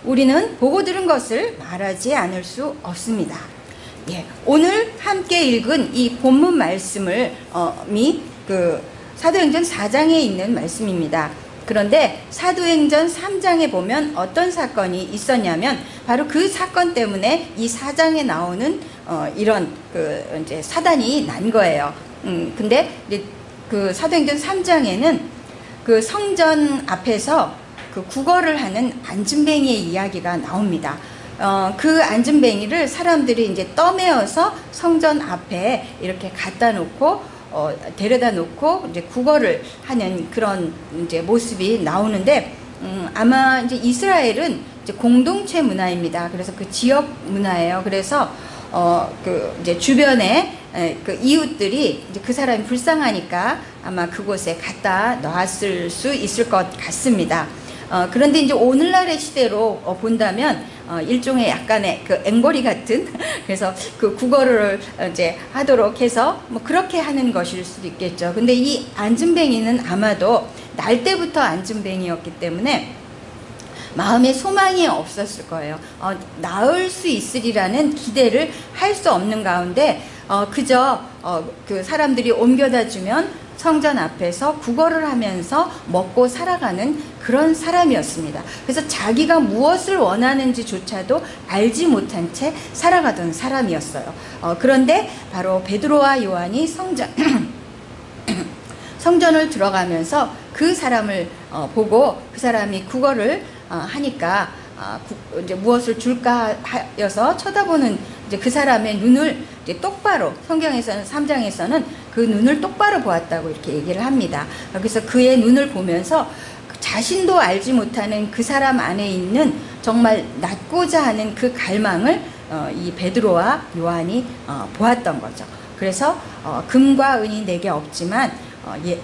우리는 보고 들은 것을 말하지 않을 수 없습니다. 예, 오늘 함께 읽은 이 본문 말씀을 사도행전 4장에 있는 말씀입니다. 그런데 사도행전 3장에 보면 어떤 사건이 있었냐면 바로 그 사건 때문에 이 4장에 나오는 이런 이제 사단이 난 거예요. 근데 그 사도행전 3장에는 그 성전 앞에서 그 구걸을 하는 안진뱅이의 이야기가 나옵니다. 그 안진뱅이를 사람들이 이제 떠매어서 성전 앞에 이렇게 갖다 놓고 데려다 놓고 이제 구걸을 하는 그런 이제 모습이 나오는데, 아마 이제 이스라엘은 이제 공동체 문화입니다. 그래서 그 지역 문화예요. 그래서 이제 주변에 그 이웃들이 이제 그 사람이 불쌍하니까 아마 그곳에 갖다 놨을 수 있을 것 같습니다. 그런데 이제 오늘날의 시대로 본다면 일종의 약간의 그 앵벌이 같은 그래서 그 구걸을 이제 하도록 해서 뭐 그렇게 하는 것일 수도 있겠죠. 근데 이 안진뱅이는 아마도 날 때부터 안진뱅이였기 때문에 마음에 소망이 없었을 거예요. 나을 수 있으리라는 기대를 할 수 없는 가운데 그저 그 사람들이 옮겨다 주면 성전 앞에서 구걸을 하면서 먹고 살아가는 그런 사람이었습니다. 그래서 자기가 무엇을 원하는지조차도 알지 못한 채 살아가던 사람이었어요. 그런데 바로 베드로와 요한이 성전을 들어가면서 그 사람을 보고 그 사람이 구걸을 하니까 이제 무엇을 줄까 하여서 쳐다보는 이제 그 사람의 눈을 이제 똑바로, 성경에서는 3장에서는 그 눈을 똑바로 보았다고 이렇게 얘기를 합니다. 그래서 그의 눈을 보면서 자신도 알지 못하는 그 사람 안에 있는 정말 낫고자 하는 그 갈망을 이 베드로와 요한이 보았던 거죠. 그래서 금과 은이 내게 없지만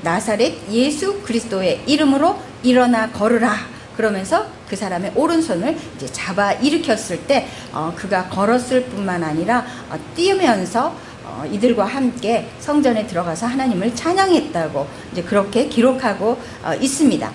나사렛 예수 그리스도의 이름으로 일어나 걸으라. 그러면서 그 사람의 오른손을 이제 잡아 일으켰을 때 그가 걸었을 뿐만 아니라 뛰면서 이들과 함께 성전에 들어가서 하나님을 찬양했다고 이제 그렇게 기록하고 있습니다.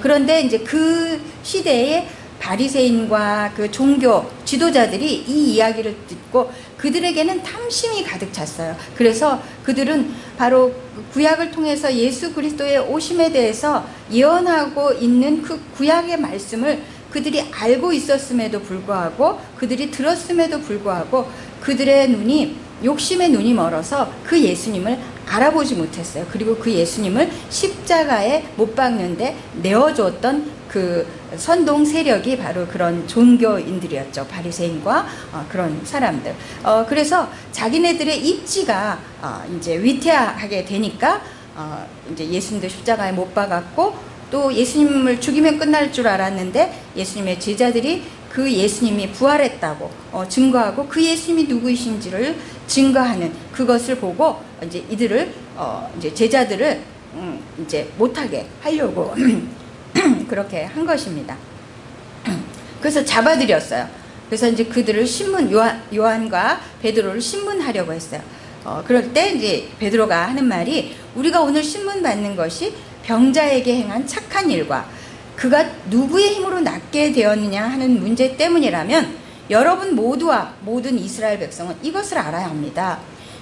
그런데 이제 그 시대에 바리새인과 그 종교 지도자들이 이 이야기를 듣고 그들에게는 탐심이 가득 찼어요. 그래서 그들은 바로 구약을 통해서 예수 그리스도의 오심에 대해서 예언하고 있는 그 구약의 말씀을 그들이 알고 있었음에도 불구하고, 그들이 들었음에도 불구하고 그들의 눈이, 욕심의 눈이 멀어서 그 예수님을 알아보지 못했어요. 그리고 그 예수님을 십자가에 못 박는데 내어주었던 그 선동 세력이 바로 그런 종교인들이었죠. 바리새인과 그런 사람들. 그래서 자기네들의 입지가 이제 위태하게 되니까 이제 예수님도 십자가에 못 박았고, 또 예수님을 죽이면 끝날 줄 알았는데 예수님의 제자들이 그 예수님이 부활했다고 증거하고 그 예수님이 누구이신지를 증거하는 그것을 보고 이제 이들을 이제 제자들을 이제 못하게 하려고 그렇게 한 것입니다. 그래서 잡아들였어요. 그래서 이제 그들을 요한과 베드로를 신문하려고 했어요. 그럴 때 이제 베드로가 하는 말이, 우리가 오늘 신문 받는 것이 병자에게 행한 착한 일과 그가 누구의 힘으로 낫게 되었느냐 하는 문제 때문이라면 여러분 모두와 모든 이스라엘 백성은 이것을 알아야 합니다.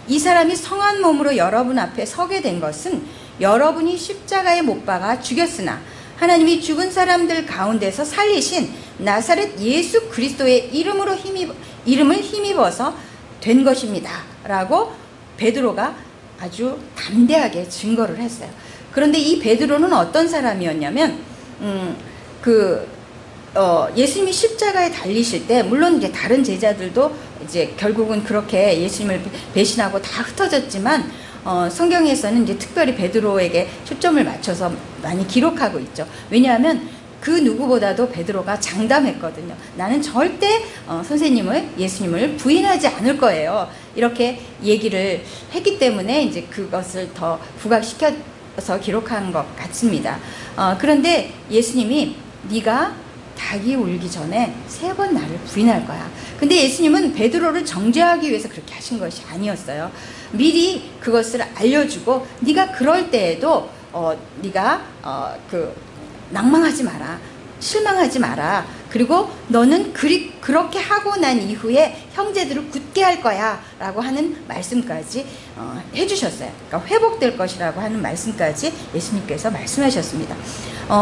이 사람이 성한 몸으로 여러분 앞에 서게 된 것은 여러분이 십자가에 못 박아 죽였으나 하나님이 죽은 사람들 가운데서 살리신 나사렛 예수 그리스도의 이름을 힘입어서 된 것입니다. 라고 베드로가 아주 담대하게 증거를 했어요. 그런데 이 베드로는 어떤 사람이었냐면, 예수님이 십자가에 달리실 때, 물론 이제 다른 제자들도 이제 결국은 그렇게 예수님을 배신하고 다 흩어졌지만, 성경에서는 이제 특별히 베드로에게 초점을 맞춰서 많이 기록하고 있죠. 왜냐하면 그 누구보다도 베드로가 장담했거든요. 나는 절대 예수님을 부인하지 않을 거예요. 이렇게 얘기를 했기 때문에 이제 그것을 더 부각시켜서 기록한 것 같습니다. 그런데 예수님이 네가 닭이 울기 전에 3번 나를 부인할 거야. 근데 예수님은 베드로를 정죄하기 위해서 그렇게 하신 것이 아니었어요. 미리 그것을 알려주고, 네가 그럴 때에도 네가 낭망하지 마라, 실망하지 마라. 그리고 너는 그렇게 하고 난 이후에 형제들을 굳게 할 거야 라고 하는 말씀까지 해주셨어요. 그러니까 회복될 것이라고 하는 말씀까지 예수님께서 말씀하셨습니다.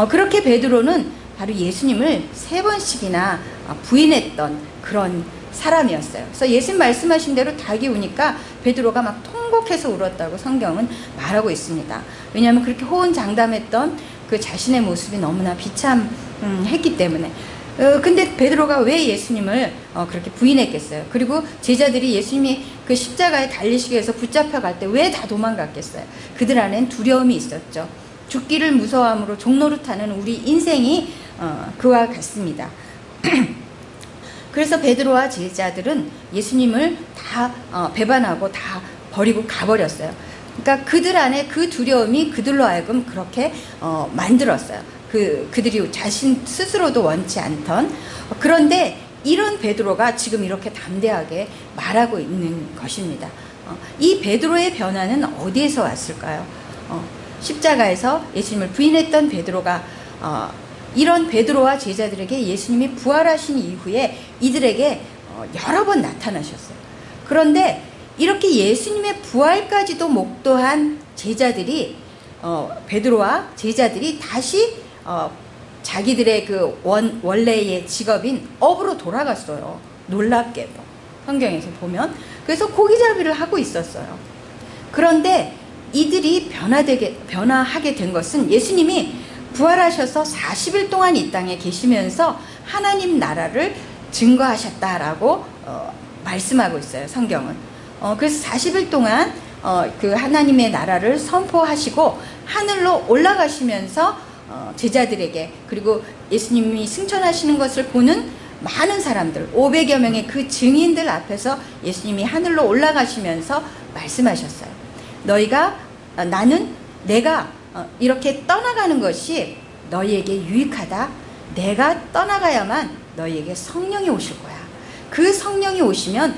그렇게 베드로는 바로 예수님을 3번씩이나 부인했던 그런 사람이었어요. 그래서 예수님 말씀하신 대로 닭이 우니까 베드로가 막 통곡해서 울었다고 성경은 말하고 있습니다. 왜냐하면 그렇게 호언장담했던 그 자신의 모습이 너무나 비참했기 때문에. 근데 베드로가 왜 예수님을 그렇게 부인했겠어요? 그리고 제자들이 예수님이 그 십자가에 달리시기 위해서 붙잡혀 갈 때 왜 다 도망갔겠어요? 그들 안엔 두려움이 있었죠. 죽기를 무서워함으로 종노릇하는 우리 인생이 그와 같습니다. 그래서 베드로와 제자들은 예수님을 다 배반하고 다 버리고 가버렸어요. 그러니까 그들 안에 그 두려움이 그들로 하여금 그렇게 만들었어요. 그들이 자신 스스로도 원치 않던. 그런데 이런 베드로가 지금 이렇게 담대하게 말하고 있는 것입니다. 이 베드로의 변화는 어디에서 왔을까요? 십자가에서 예수님을 부인했던 베드로가 이런 베드로와 제자들에게 예수님이 부활하신 이후에 이들에게 여러 번 나타나셨어요. 그런데 이렇게 예수님의 부활까지도 목도한 제자들이 베드로와 제자들이 다시 자기들의 그 원래의 직업인 업으로 돌아갔어요. 놀랍게도 성경에서 보면. 그래서 고기잡이를 하고 있었어요. 그런데 이들이 변화하게 된 것은 예수님이 부활하셔서 40일 동안 이 땅에 계시면서 하나님 나라를 증거하셨다라고 말씀하고 있어요. 성경은. 그래서 40일 동안 그 하나님의 나라를 선포하시고 하늘로 올라가시면서 제자들에게, 그리고 예수님이 승천하시는 것을 보는 많은 사람들, 500여 명의 그 증인들 앞에서 예수님이 하늘로 올라가시면서 말씀하셨어요. 내가 이렇게 떠나가는 것이 너희에게 유익하다. 내가 떠나가야만 너희에게 성령이 오실 거야. 그 성령이 오시면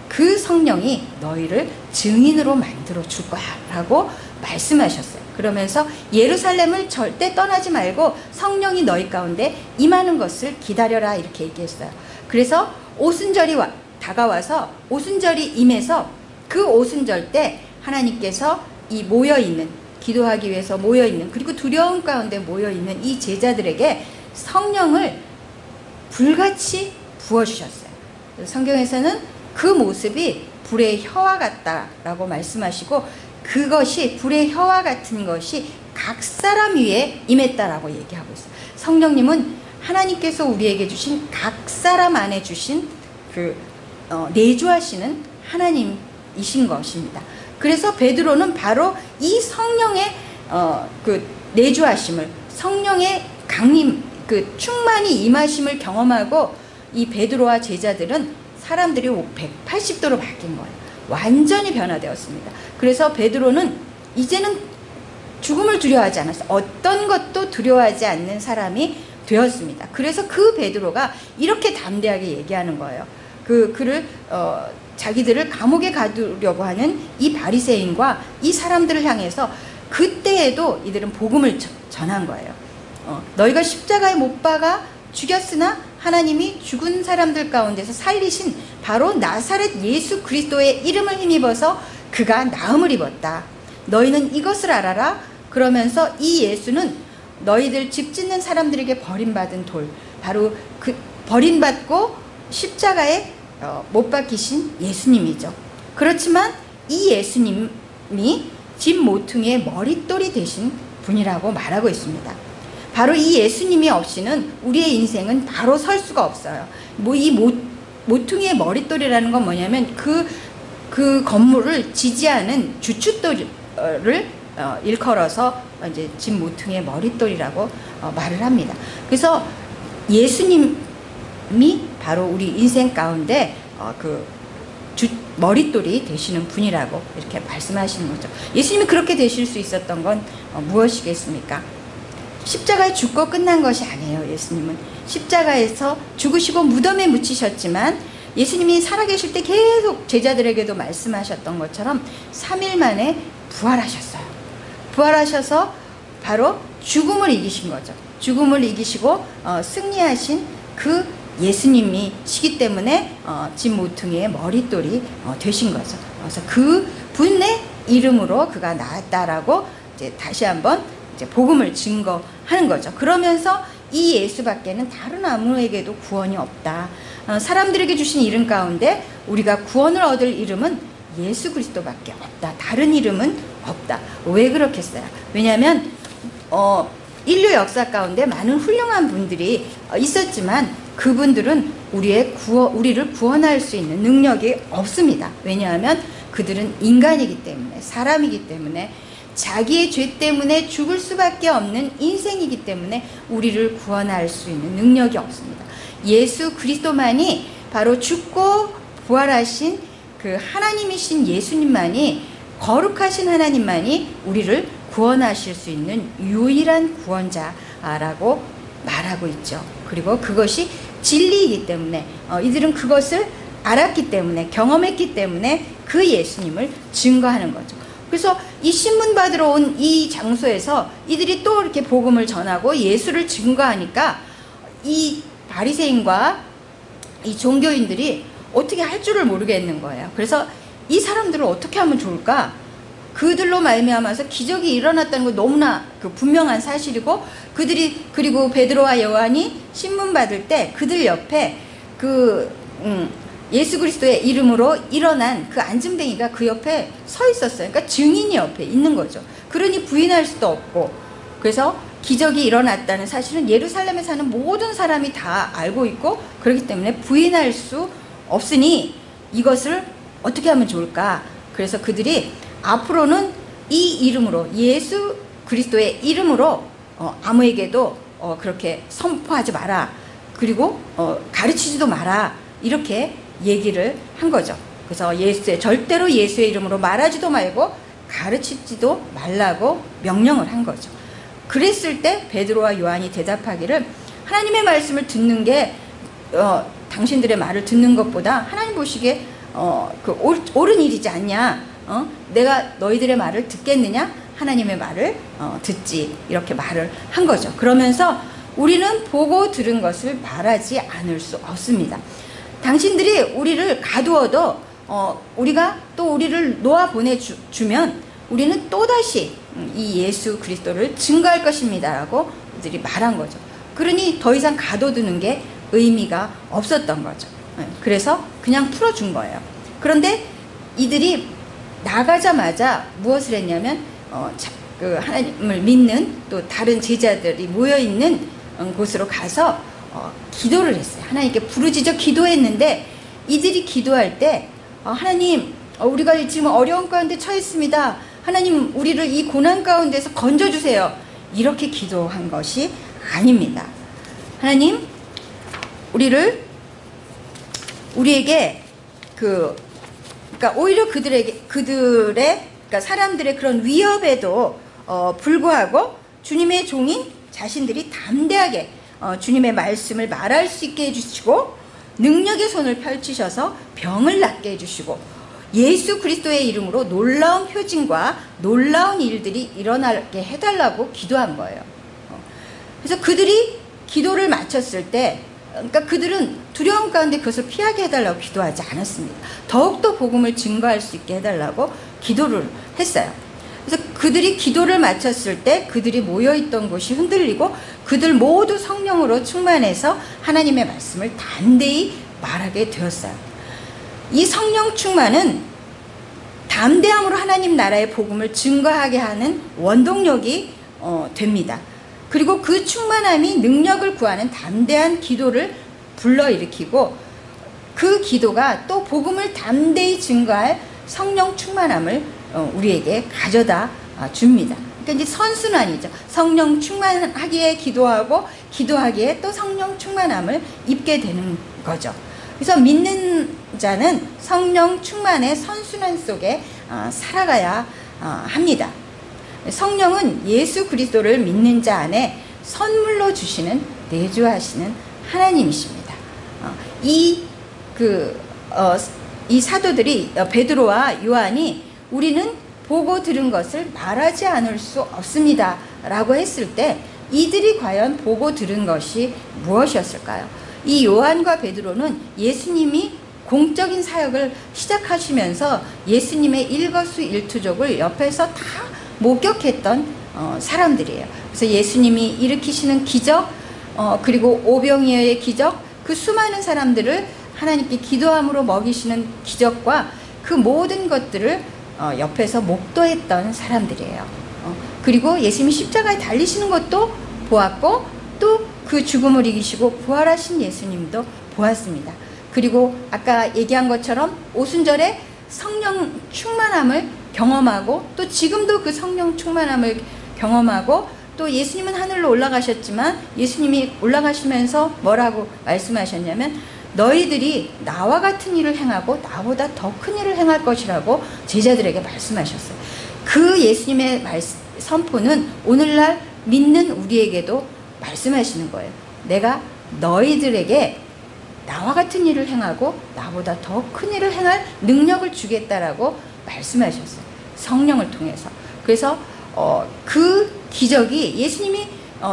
그 성령이 너희를 증인으로 만들어 줄 거야 라고 말씀하셨어요. 그러면서 예루살렘을 절대 떠나지 말고 성령이 너희 가운데 임하는 것을 기다려라 이렇게 얘기했어요. 그래서 오순절이 다가와서 오순절이 임해서 그 오순절 때 하나님께서 이 모여있는, 기도하기 위해서 모여있는, 그리고 두려움 가운데 모여있는 이 제자들에게 성령을 불같이 부어주셨어요. 성경에서는 그 모습이 불의 혀와 같다라고 말씀하시고, 그것이 불의 혀와 같은 것이 각 사람 위에 임했다라고 얘기하고 있어요. 성령님은 하나님께서 우리에게 주신 각 사람 안에 주신 내주하시는 하나님이신 것입니다. 그래서 베드로는 바로 이 성령의 내주하심을, 성령의 강림, 충만히 임하심을 경험하고 이 베드로와 제자들은 사람들이 180도로 바뀐 거예요. 완전히 변화되었습니다. 그래서 베드로는 이제는 죽음을 두려워하지 않았어요. 어떤 것도 두려워하지 않는 사람이 되었습니다. 그래서 그 베드로가 이렇게 담대하게 얘기하는 거예요. 그를 자기들을 감옥에 가두려고 하는 이 바리새인과 이 사람들을 향해서 그때에도 이들은 복음을 전한 거예요. 너희가 십자가에 못 박아 죽였으나 하나님이 죽은 사람들 가운데서 살리신 바로 나사렛 예수 그리스도의 이름을 힘입어서 그가 나음을 입었다. 너희는 이것을 알아라. 그러면서 이 예수는 너희들 집 짓는 사람들에게 버림받은 돌, 바로 그 버림받고 십자가에 못 박히신 예수님이죠. 그렇지만 이 예수님이 집 모퉁이의 머릿돌이 되신 분이라고 말하고 있습니다. 바로 이 예수님이 없이는 우리의 인생은 바로 설 수가 없어요. 이 모퉁이의 머릿돌이라는 건 뭐냐면 그 건물을 지지하는 주춧돌을 일컬어서 이제 집 모퉁이의 머릿돌이라고 말을 합니다. 그래서 예수님이 바로 우리 인생 가운데 머릿돌이 되시는 분이라고 이렇게 말씀하시는 거죠. 예수님이 그렇게 되실 수 있었던 건 무엇이겠습니까? 십자가에 죽고 끝난 것이 아니에요. 예수님은 십자가에서 죽으시고 무덤에 묻히셨지만 예수님이 살아계실 때 계속 제자들에게도 말씀하셨던 것처럼 3일 만에 부활하셨어요. 부활하셔서 바로 죽음을 이기신 거죠. 죽음을 이기시고 승리하신 그 예수님이시기 때문에 진 모퉁이의 머릿돌이 되신 거죠. 그래서 그 분의 이름으로 그가 나았다라고 이제 다시 한번 이제 복음을 증거하는 거죠. 그러면서 이 예수밖에는 다른 아무에게도 구원이 없다. 사람들에게 주신 이름 가운데 우리가 구원을 얻을 이름은 예수 그리스도밖에 없다. 다른 이름은 없다. 왜 그렇겠어요? 왜냐하면 인류 역사 가운데 많은 훌륭한 분들이 있었지만 그분들은 우리를 구원할 수 있는 능력이 없습니다. 왜냐하면 그들은 인간이기 때문에, 사람이기 때문에, 자기의 죄 때문에 죽을 수밖에 없는 인생이기 때문에 우리를 구원할 수 있는 능력이 없습니다. 예수 그리스도만이 바로 죽고 부활하신 그 하나님이신 예수님만이, 거룩하신 하나님만이 우리를 구원하실 수 있는 유일한 구원자라고 말하고 있죠. 그리고 그것이 진리이기 때문에 이들은 그것을 알았기 때문에, 경험했기 때문에 그 예수님을 증거하는 거죠. 그래서 이 신문 받으러 온 이 장소에서 이들이 또 이렇게 복음을 전하고 예수를 증거하니까 이 바리새인과 이 종교인들이 어떻게 할 줄을 모르겠는 거예요. 그래서 이 사람들을 어떻게 하면 좋을까? 그들로 말미암아서 기적이 일어났다는 거 너무나 그 분명한 사실이고, 그들이, 그리고 베드로와 요한이 신문 받을 때 그들 옆에 예수 그리스도의 이름으로 일어난 그 안진뱅이가 그 옆에 서 있었어요. 그러니까 증인이 옆에 있는 거죠. 그러니 부인할 수도 없고, 그래서 기적이 일어났다는 사실은 예루살렘에 사는 모든 사람이 다 알고 있고, 그렇기 때문에 부인할 수 없으니 이것을 어떻게 하면 좋을까? 그래서 그들이 앞으로는 이 이름으로, 예수 그리스도의 이름으로 아무에게도 그렇게 선포하지 마라. 그리고 가르치지도 마라. 이렇게 얘기를 한 거죠. 그래서 절대로 예수의 이름으로 말하지도 말고 가르치지도 말라고 명령을 한 거죠. 그랬을 때 베드로와 요한이 대답하기를, 하나님의 말씀을 듣는 게 당신들의 말을 듣는 것보다 하나님 보시기에 옳은 일이지 않냐? 내가 너희들의 말을 듣겠느냐? 하나님의 말을 듣지. 이렇게 말을 한 거죠. 그러면서 우리는 보고 들은 것을 말하지 않을 수 없습니다. 당신들이 우리를 가두어도 우리가 또 우리를 놓아 보내주면 우리는 또다시 이 예수 그리스도를 증거할 것입니다 라고 그들이 말한 거죠. 그러니 더 이상 가둬두는 게 의미가 없었던 거죠. 그래서 그냥 풀어준 거예요. 그런데 이들이 나가자마자 무엇을 했냐면 그 하나님을 믿는 또 다른 제자들이 모여있는 곳으로 가서 기도를 했어요. 하나님께 부르짖어 기도했는데, 이들이 기도할 때 하나님, 우리가 지금 어려운 가운데 처했습니다. 하나님, 우리를 이 고난 가운데서 건져주세요. 이렇게 기도한 것이 아닙니다. 하나님, 우리에게 그러니까 오히려 그러니까 사람들의 그런 위협에도 불구하고 주님의 종인 자신들이 담대하게 주님의 말씀을 말할 수 있게 해주시고, 능력의 손을 펼치셔서 병을 낫게 해주시고, 예수 그리스도의 이름으로 놀라운 표징과 놀라운 일들이 일어나게 해달라고 기도한 거예요. 그래서 그들이 기도를 마쳤을 때, 그러니까 그들은 두려움 가운데 그것을 피하게 해달라고 기도하지 않았습니다. 더욱더 복음을 증거할 수 있게 해달라고 기도를 했어요. 그래서 그들이 기도를 마쳤을 때 그들이 모여있던 곳이 흔들리고 그들 모두 성령으로 충만해서 하나님의 말씀을 담대히 말하게 되었어요. 이 성령 충만은 담대함으로 하나님 나라의 복음을 증거하게 하는 원동력이 됩니다. 그리고 그 충만함이 능력을 구하는 담대한 기도를 불러일으키고, 그 기도가 또 복음을 담대히 증거할 성령 충만함을 우리에게 가져다 줍니다. 그러니까 이제 선순환이죠. 성령 충만하기에 기도하고, 기도하기에 또 성령 충만함을 입게 되는 거죠. 그래서 믿는 자는 성령 충만의 선순환 속에 살아가야 합니다. 성령은 예수 그리스도를 믿는 자 안에 선물로 주시는, 내주하시는 하나님이십니다. 이 사도들이, 베드로와 요한이 우리는 보고 들은 것을 말하지 않을 수 없습니다 라고 했을 때, 이들이 과연 보고 들은 것이 무엇이었을까요? 이 요한과 베드로는 예수님이 공적인 사역을 시작하시면서 예수님의 일거수일투족을 옆에서 다 목격했던 사람들이에요. 그래서 예수님이 일으키시는 기적, 그리고 오병이어의 기적, 그 수많은 사람들을 하나님께 기도함으로 먹이시는 기적과 그 모든 것들을 옆에서 목도했던 사람들이에요. 그리고 예수님이 십자가에 달리시는 것도 보았고, 또 그 죽음을 이기시고 부활하신 예수님도 보았습니다. 그리고 아까 얘기한 것처럼 오순절에 성령 충만함을 경험하고, 또 지금도 그 성령 충만함을 경험하고, 또 예수님은 하늘로 올라가셨지만 예수님이 올라가시면서 뭐라고 말씀하셨냐면, 너희들이 나와 같은 일을 행하고 나보다 더 큰 일을 행할 것이라고 제자들에게 말씀하셨어요. 그 예수님의 선포는 오늘날 믿는 우리에게도 말씀하시는 거예요. 내가 너희들에게 나와 같은 일을 행하고 나보다 더 큰 일을 행할 능력을 주겠다라고 말씀하셨어요. 성령을 통해서. 그래서 그 기적이 예수님이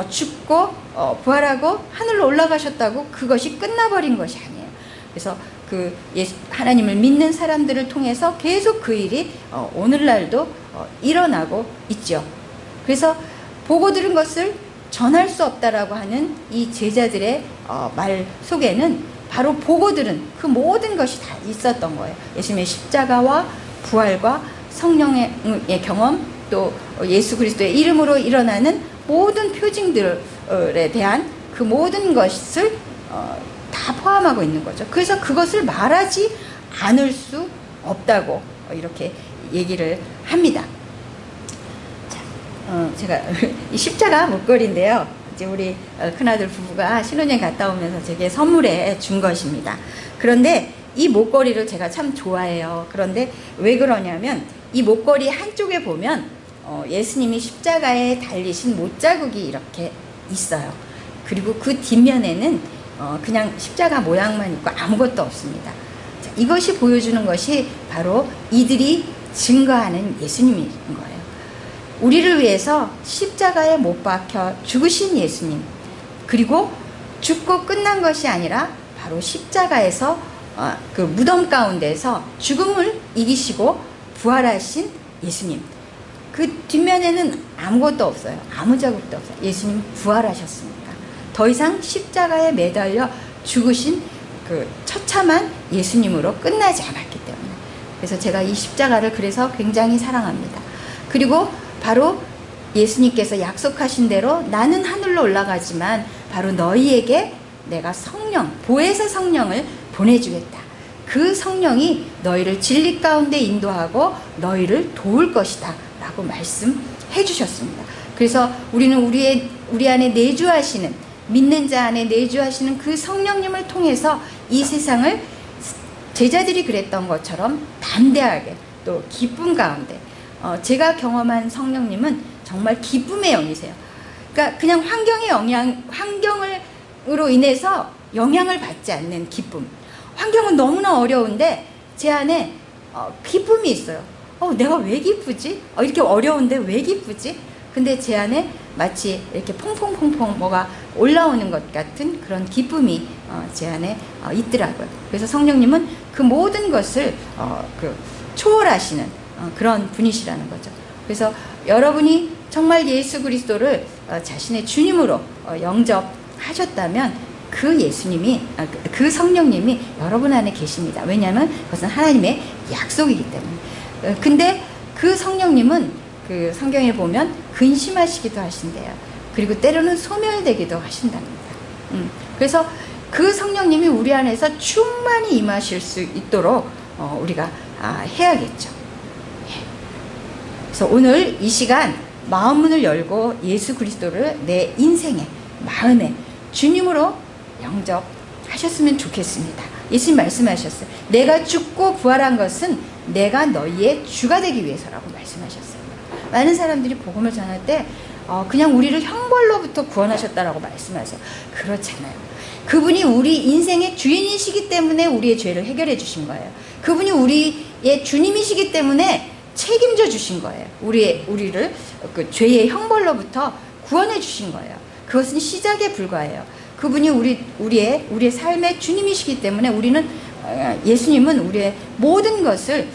죽고 부활하고 하늘로 올라가셨다고 그것이 끝나버린 것이 아니에요. 그래서 그 하나님을 믿는 사람들을 통해서 계속 그 일이 오늘날도 일어나고 있죠. 그래서 보고 들은 것을 전할 수 없다라고 하는 이 제자들의 말 속에는 바로 보고 들은 그 모든 것이 다 있었던 거예요. 예수님의 십자가와 부활과 성령의 경험, 또 예수 그리스도의 이름으로 일어나는 모든 표징들에 대한 그 모든 것을 다 포함하고 있는 거죠. 그래서 그것을 말하지 않을 수 없다고 이렇게 얘기를 합니다. 제가 이 십자가 목걸이인데요. 이제 우리 큰아들 부부가 신혼여행 갔다 오면서 제게 선물해 준 것입니다. 그런데 이 목걸이를 제가 참 좋아해요. 그런데 왜 그러냐면 이 목걸이 한쪽에 보면 예수님이 십자가에 달리신 못자국이 이렇게 있어요. 그리고 그 뒷면에는 그냥 십자가 모양만 있고 아무것도 없습니다. 자, 이것이 보여주는 것이 바로 이들이 증거하는 예수님인 거예요. 우리를 위해서 십자가에 못 박혀 죽으신 예수님, 그리고 죽고 끝난 것이 아니라 바로 십자가에서 그 무덤 가운데서 죽음을 이기시고 부활하신 예수님, 그 뒷면에는 아무것도 없어요. 아무 자국도 없어요. 예수님 부활하셨으니까 더 이상 십자가에 매달려 죽으신 그 처참한 예수님으로 끝나지 않았기 때문에, 그래서 제가 이 십자가를 그래서 굉장히 사랑합니다. 그리고 바로 예수님께서 약속하신 대로 나는 하늘로 올라가지만 바로 너희에게 내가 성령, 보혜사 성령을 보내주겠다. 그 성령이 너희를 진리 가운데 인도하고 너희를 도울 것이다 라고 말씀해 주셨습니다. 그래서 우리는 우리 안에 내주하시는, 믿는 자 안에 내주하시는 그 성령님을 통해서 이 세상을 제자들이 그랬던 것처럼 담대하게 또 기쁨 가운데, 제가 경험한 성령님은 정말 기쁨의 영이세요. 그러니까 그냥 환경으로 인해서 영향을 받지 않는 기쁨. 환경은 너무나 어려운데 제 안에 기쁨이 있어요. 내가 왜 기쁘지? 이렇게 어려운데 왜 기쁘지? 근데 제 안에 마치 이렇게 퐁퐁퐁퐁 뭐가 올라오는 것 같은 그런 기쁨이 제 안에 있더라고요. 그래서 성령님은 그 모든 것을 초월하시는 그런 분이시라는 거죠. 그래서 여러분이 정말 예수 그리스도를 자신의 주님으로 영접하셨다면 그 예수님이, 그 성령님이 여러분 안에 계십니다. 왜냐하면 그것은 하나님의 약속이기 때문에. 근데 그 성령님은 그 성경에 보면 근심하시기도 하신대요. 그리고 때로는 소멸되기도 하신답니다. 그래서 그 성령님이 우리 안에서 충만히 임하실 수 있도록 우리가 해야겠죠. 그래서 오늘 이 시간 마음문을 열고 예수 그리스도를 내 인생에, 마음에 주님으로 영접하셨으면 좋겠습니다. 예수님 말씀하셨어요. 내가 죽고 부활한 것은 내가 너희의 주가 되기 위해서라고 말씀하셨어요. 많은 사람들이 복음을 전할 때 그냥 우리를 형벌로부터 구원하셨다라고 말씀하세요. 그렇잖아요. 그분이 우리 인생의 주인이시기 때문에 우리의 죄를 해결해 주신 거예요. 그분이 우리의 주님이시기 때문에 책임져 주신 거예요. 우리를 그 죄의 형벌로부터 구원해 주신 거예요. 그것은 시작에 불과해요. 그분이 우리의 삶의 주님이시기 때문에 우리는 예수님은 우리의 모든 것을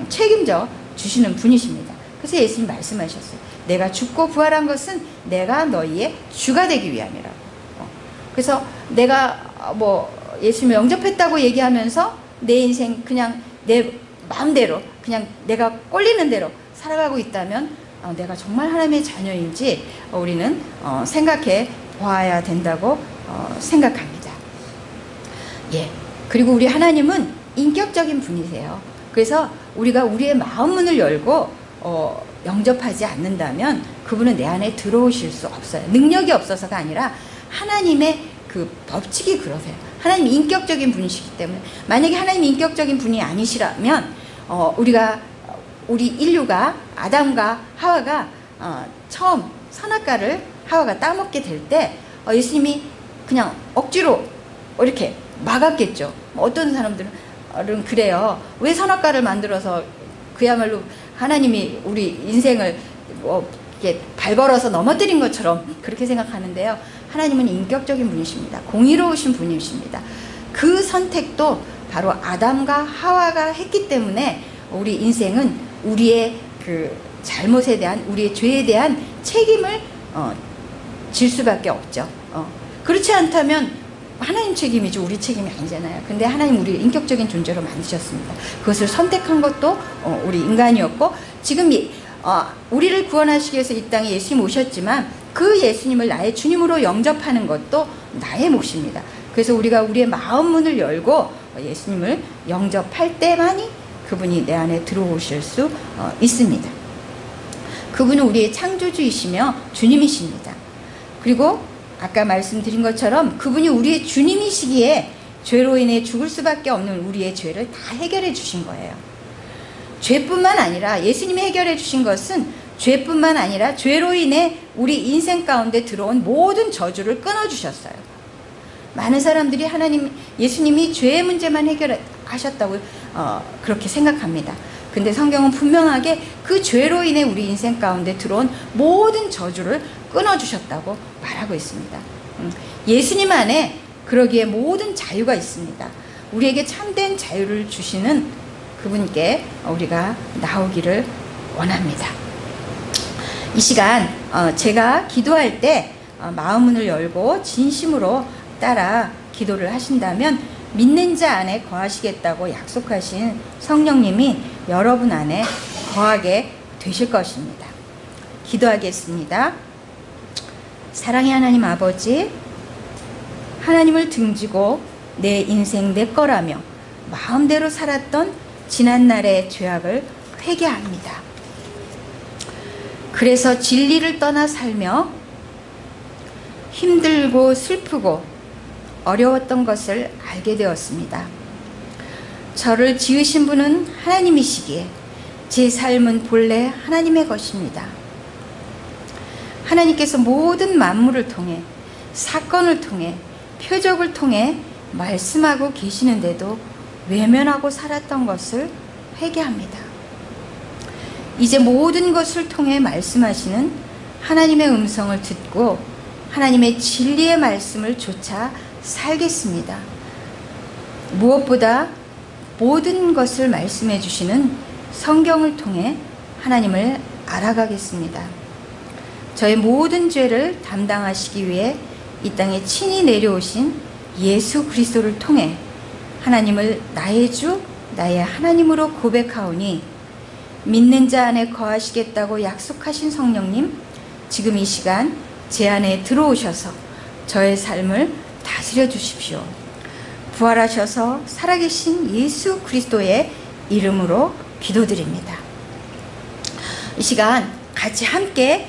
책임져 주시는 분이십니다. 그래서 예수님 말씀하셨어요. 내가 죽고 부활한 것은 내가 너희의 주가 되기 위함이라고. 그래서 내가 예수님을 영접했다고 얘기하면서 내 인생 그냥 내 마음대로 그냥 내가 꼴리는 대로 살아가고 있다면 내가 정말 하나님의 자녀인지 우리는 생각해 보아야 된다고 생각합니다. 예. 그리고 우리 하나님은 인격적인 분이세요. 그래서 우리가 우리의 마음 문을 열고 영접하지 않는다면 그분은 내 안에 들어오실 수 없어요. 능력이 없어서가 아니라 하나님의 그 법칙이 그러세요. 하나님이 인격적인 분이시기 때문에 만약에 하나님이 인격적인 분이 아니시라면 우리 인류가 아담과 하와가 처음 선악과를 하와가 따먹게 될 때 예수님이 그냥 억지로 이렇게 막았겠죠. 어떤 사람들은 그래요. 왜 선악과를 만들어서 그야말로 하나님이 우리 인생을 이렇게 발걸어서 넘어뜨린 것처럼 그렇게 생각하는데요. 하나님은 인격적인 분이십니다. 공의로우신 분이십니다. 그 선택도 바로 아담과 하와가 했기 때문에 우리 인생은 우리의 그 잘못에 대한 우리의 죄에 대한 책임을 질 수밖에 없죠. 그렇지 않다면 하나님 책임이지 우리 책임이 아니잖아요. 근데 하나님 우리를 인격적인 존재로 만드셨습니다. 그것을 선택한 것도 우리 인간이었고 지금 우리를 구원하시기 위해서 이 땅에 예수님 오셨지만 그 예수님을 나의 주님으로 영접하는 것도 나의 몫입니다. 그래서 우리가 우리의 마음 문을 열고 예수님을 영접할 때만이 그분이 내 안에 들어오실 수 있습니다. 그분은 우리의 창조주이시며 주님이십니다. 그리고 아까 말씀드린 것처럼 그분이 우리의 주님이시기에 죄로 인해 죽을 수밖에 없는 우리의 죄를 다 해결해 주신 거예요. 죄뿐만 아니라 예수님이 해결해 주신 것은 죄뿐만 아니라 죄로 인해 우리 인생 가운데 들어온 모든 저주를 끊어주셨어요. 많은 사람들이 예수님이 죄의 문제만 해결하셨다고 그렇게 생각합니다. 근데 성경은 분명하게 그 죄로 인해 우리 인생 가운데 들어온 모든 저주를 끊어주셨다고 말하고 있습니다. 예수님 안에 그러기에 모든 자유가 있습니다. 우리에게 참된 자유를 주시는 그분께 우리가 나오기를 원합니다. 이 시간 제가 기도할 때 마음 문을 열고 진심으로 따라 기도를 하신다면 믿는 자 안에 거하시겠다고 약속하신 성령님이 여러분 안에 거하게 되실 것입니다. 기도하겠습니다. 사랑의 하나님 아버지, 하나님을 등지고 내 인생 내 거라며 마음대로 살았던 지난날의 죄악을 회개합니다. 그래서 진리를 떠나 살며 힘들고 슬프고 어려웠던 것을 알게 되었습니다. 저를 지으신 분은 하나님이시기에 제 삶은 본래 하나님의 것입니다. 하나님께서 모든 만물을 통해 사건을 통해 표적을 통해 말씀하고 계시는데도 외면하고 살았던 것을 회개합니다. 이제 모든 것을 통해 말씀하시는 하나님의 음성을 듣고 하나님의 진리의 말씀을 좇아 살겠습니다. 무엇보다 모든 것을 말씀해 주시는 성경을 통해 하나님을 알아가겠습니다. 저의 모든 죄를 담당하시기 위해 이 땅에 친히 내려오신 예수 그리스도를 통해 하나님을 나의 주, 나의 하나님으로 고백하오니 믿는 자 안에 거하시겠다고 약속하신 성령님, 지금 이 시간 제 안에 들어오셔서 저의 삶을 다스려 주십시오. 부활하셔서 살아계신 예수 그리스도의 이름으로 기도드립니다. 이 시간 같이 함께